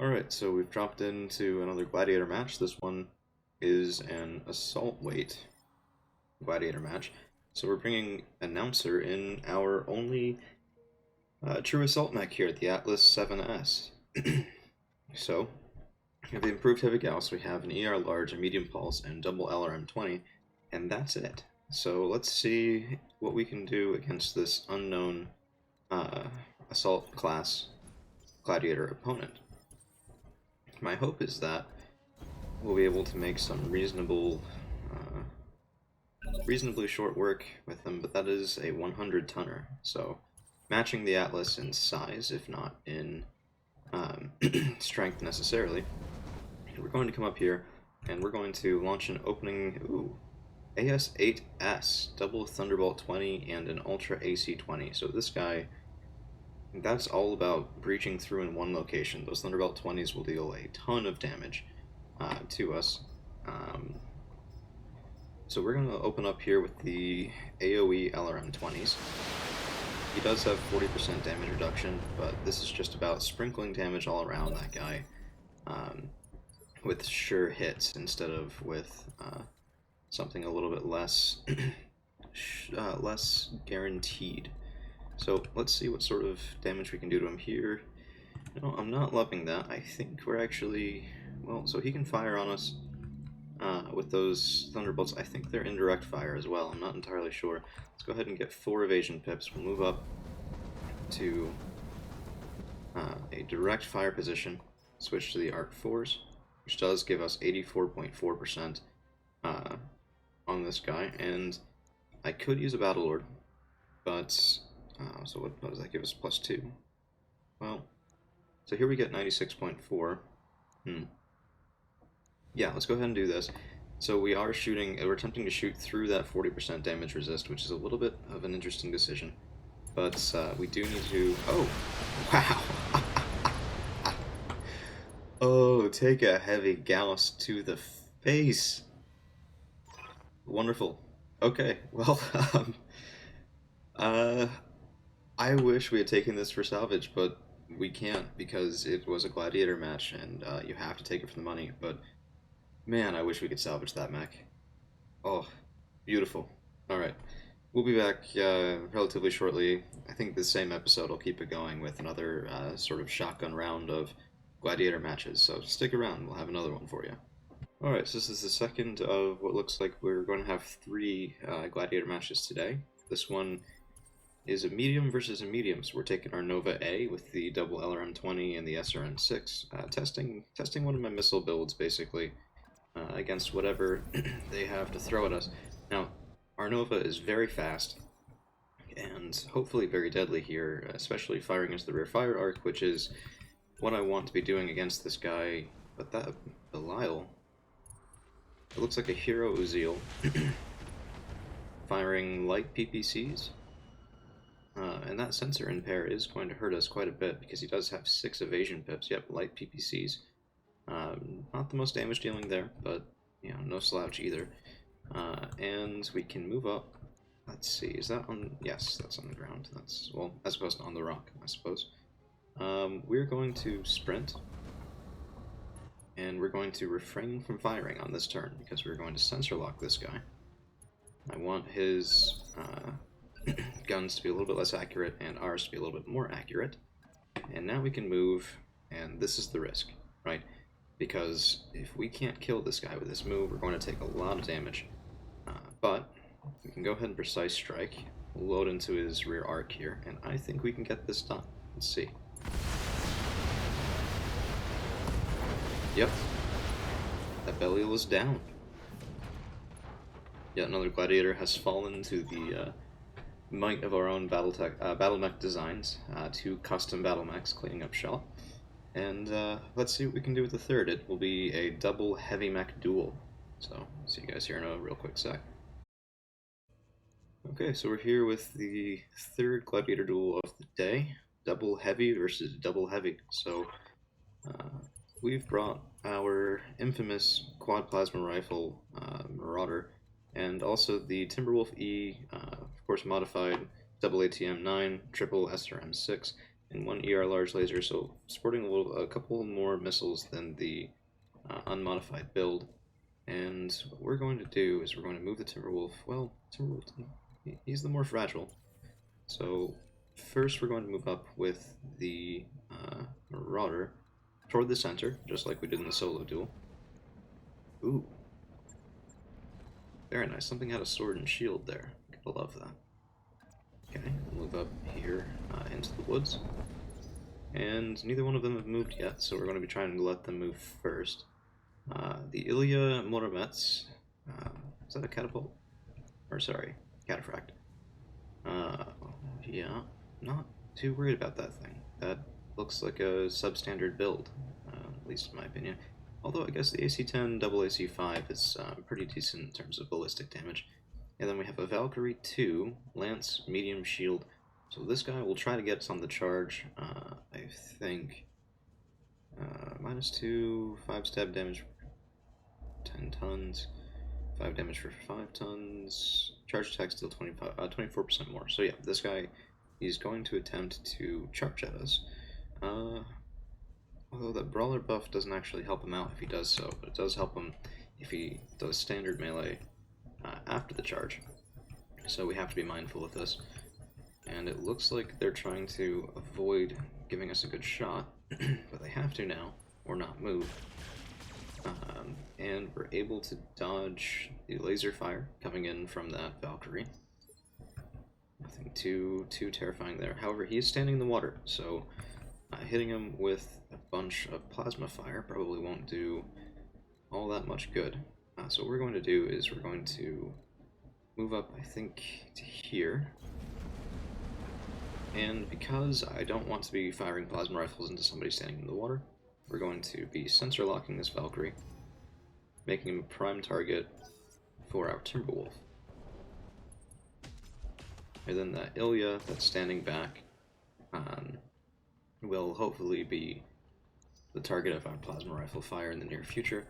Alright, so we've dropped into another gladiator match. This one is an assault weight gladiator match. So we're bringing Announcer in our only true assault mech here at the Atlas 7S. So, we have the improved heavy Gauss, we have an ER large, a medium pulse, and double LRM-20, and that's it. So let's see what we can do against this unknown assault class gladiator opponent. My hope is that we'll be able to make some reasonably short work with them, but that is a 100-tonner, so matching the Atlas in size, if not in strength necessarily. We're going to come up here, and we're going to launch an opening, AS-8S, double Thunderbolt 20, and an Ultra AC-20. So this guy, that's all about breaching through in one location. Those Thunderbolt 20s will deal a ton of damage to us. So we're going to open up here with the AoE LRM-20s. He does have 40% damage reduction, but this is just about sprinkling damage all around that guy with sure hits instead of with something a little bit less less guaranteed. So let's see what sort of damage we can do to him here. No, I'm not loving that. I think we're actually... well, so he can fire on us with those Thunderbolts. I think they're indirect fire as well. I'm not entirely sure. Let's go ahead and get 4 evasion pips. We'll move up to a direct fire position. Switch to the Arc 4s, which does give us 84.4% on this guy. And I could use a Battle Lord, but... so what does that give us? +2. Well, so here we get 96.4. Yeah, let's go ahead and do this. So we're attempting to shoot through that 40% damage resist, which is a little bit of an interesting decision. But we do need to... oh, wow! Oh, take a heavy Gauss to the face! Wonderful. Okay, well, I wish we had taken this for salvage, but we can't because it was a gladiator match and you have to take it for the money, but man, I wish we could salvage that mech. Oh, beautiful. Alright, we'll be back relatively shortly. I think the same episode will keep it going with another sort of shotgun round of gladiator matches, so stick around, we'll have another one for you. Alright, so this is the second of what looks like we're going to have 3 gladiator matches today. This one is a medium versus a medium, so we're taking our Nova A with the double LRM-20 and the SRM-6, testing one of my missile builds, basically, against whatever they have to throw at us. Now, our Nova is very fast, and hopefully very deadly here, especially firing into the rear fire arc, which is what I want to be doing against this guy. But that Belial, it looks like a Hero Uziel, firing light PPCs. And that sensor in pair is going to hurt us quite a bit because he does have 6 evasion pips. Yep, light PPCs. Not the most damage dealing there, but you know, no slouch either. And we can move up. Let's see, is that on? Yes, that's on the ground. That's, well, as opposed to on the rock, I suppose. We're going to sprint, and we're going to refrain from firing on this turn because we're going to sensor lock this guy. I want his guns to be a little bit less accurate and ours to be a little bit more accurate. And now we can move, and this is the risk, right? Because if we can't kill this guy with this move, we're going to take a lot of damage. But we can go ahead and precise strike, load into his rear arc here, and I think we can get this done. Let's see. Yep, that Belial is down. Yet another gladiator has fallen to the might of our own battle mech designs, 2 custom battle mechs cleaning up shop. And let's see what we can do with the third. It will be a double heavy mech duel. So, see you guys here in a real quick sec. Okay, so we're here with the third gladiator duel of the day. Double heavy versus double heavy. So, we've brought our infamous quad plasma rifle Marauder, and also the Timberwolf E, of course modified double ATM-9, triple SRM-6, and 1 ER large laser, so sporting a couple more missiles than the unmodified build. And what we're going to do is we're going to move the Timberwolf. Well, Timberwolf, he's the more fragile. So first we're going to move up with the Marauder toward the center, just like we did in the solo duel. Ooh. Very nice. Something had a sword and shield there. Gotta love that. Okay, we'll move up here into the woods. And neither one of them have moved yet, so we're going to be trying to let them move first. The Ilya Moramets, is that a catapult? Or sorry, cataphract. Yeah, not too worried about that thing. That looks like a substandard build, at least in my opinion. Although I guess the AC-10 double AC-5 is pretty decent in terms of ballistic damage. And then we have a Valkyrie 2, Lance, medium shield. So this guy will try to get us on the charge, I think. -2, 5 stab damage for 10 tons, 5 damage for 5 tons, charge attack still 24% more. So yeah, this guy, he's going to attempt to charge at us. Although that brawler buff doesn't actually help him out if he does so, but it does help him if he does standard melee after the charge. So we have to be mindful of this. And it looks like they're trying to avoid giving us a good shot, but they have to now, or not move. And we're able to dodge the laser fire coming in from that Valkyrie. Nothing too terrifying there. However, he is standing in the water, so hitting him with a bunch of plasma fire probably won't do all that much good. So what we're going to do is we're going to move up, I think, to here. And because I don't want to be firing plasma rifles into somebody standing in the water, we're going to be sensor locking this Valkyrie, making him a prime target for our Timberwolf. And then that Ilya that's standing back will hopefully be the target of our plasma rifle fire in the near future.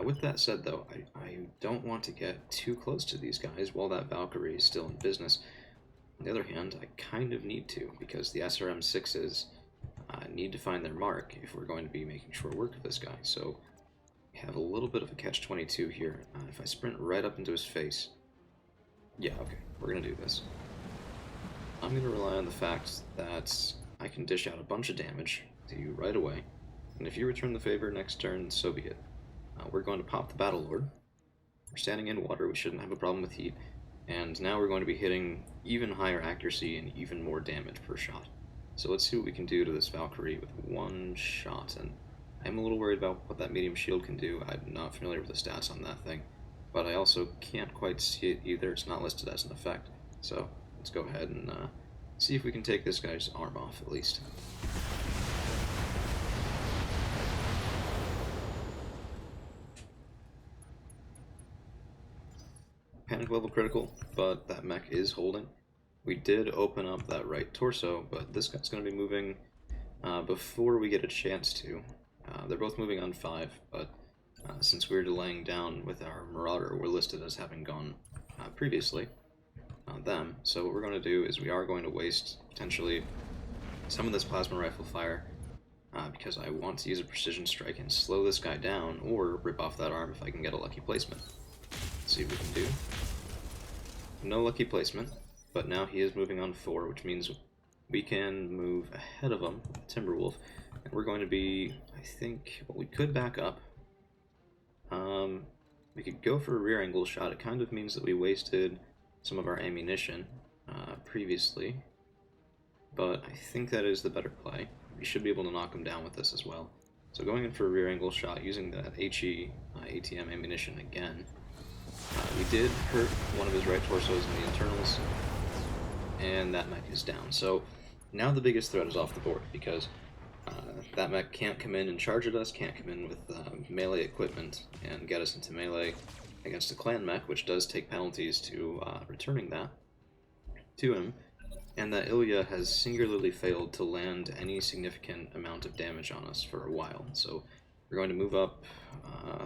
With that said, though, I don't want to get too close to these guys while that Valkyrie is still in business. On the other hand, I kind of need to, because the SRM-6s need to find their mark if we're going to be making short work of this guy. So we have a little bit of a catch-22 here. If I sprint right up into his face... Yeah, okay, we're going to do this. I'm going to rely on the fact that I can dish out a bunch of damage to you right away, and if you return the favor next turn, so be it. We're going to pop the Battle Lord. We're standing in water, we shouldn't have a problem with heat. And now we're going to be hitting even higher accuracy and even more damage per shot. So let's see what we can do to this Valkyrie with one shot. And I'm a little worried about what that medium shield can do. I'm not familiar with the stats on that thing. But I also can't quite see it either. It's not listed as an effect. So let's go ahead and see if we can take this guy's arm off at least. Panic level critical, but that mech is holding. We did open up that right torso, but this guy's going to be moving before we get a chance to. They're both moving on 5, but since we're delaying down with our Marauder, we're listed as having gone previously on them. So what we're going to do is we are going to waste, potentially, some of this plasma rifle fire, because I want to use a precision strike and slow this guy down, or rip off that arm if I can get a lucky placement. Let's see what we can do. No lucky placement, but now he is moving on 4, which means we can move ahead of him, Timberwolf, and we're going to be, I think, well, we could back up. We could go for a rear angle shot. It kind of means that we wasted some of our ammunition previously, but I think that is the better play. We should be able to knock him down with this as well. So going in for a rear angle shot using that HE ATM ammunition again. We did hurt one of his right torsos in the internals, and that mech is down. So now the biggest threat is off the board, because that mech can't come in and charge at us, can't come in with melee equipment and get us into melee against a clan mech, which does take penalties to returning that to him. And that Ilya has singularly failed to land any significant amount of damage on us for a while. So we're going to move up,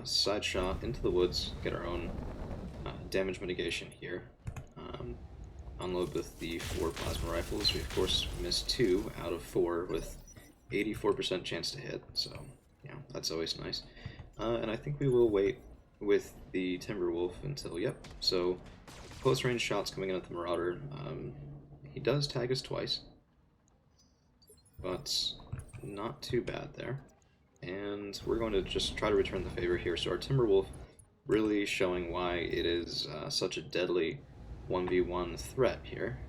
side shot into the woods, get our own damage mitigation here. unload with the 4 plasma rifles. We, of course, missed 2 out of 4 with 84% chance to hit, so, yeah, that's always nice. And I think we will wait with the Timberwolf until, yep, so close range shots coming in at the Marauder. He does tag us twice, but not too bad there. And we're going to just try to return the favor here. So our Timberwolf really showing why it is such a deadly 1v1 threat here.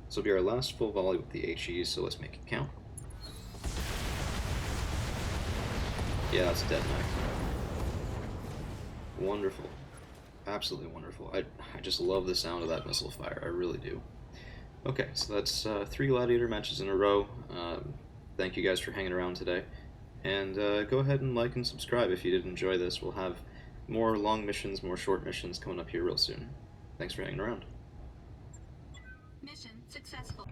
This will be our last full volley with the HE, so let's make it count. Yeah, that's a dead knife. Wonderful. Absolutely wonderful. I just love the sound of that missile fire. I really do. Okay, so that's 3 Gladiator matches in a row. Thank you guys for hanging around today. And go ahead and like and subscribe if you did enjoy this. We'll have more long missions, more short missions coming up here real soon. Thanks for hanging around. Mission successful.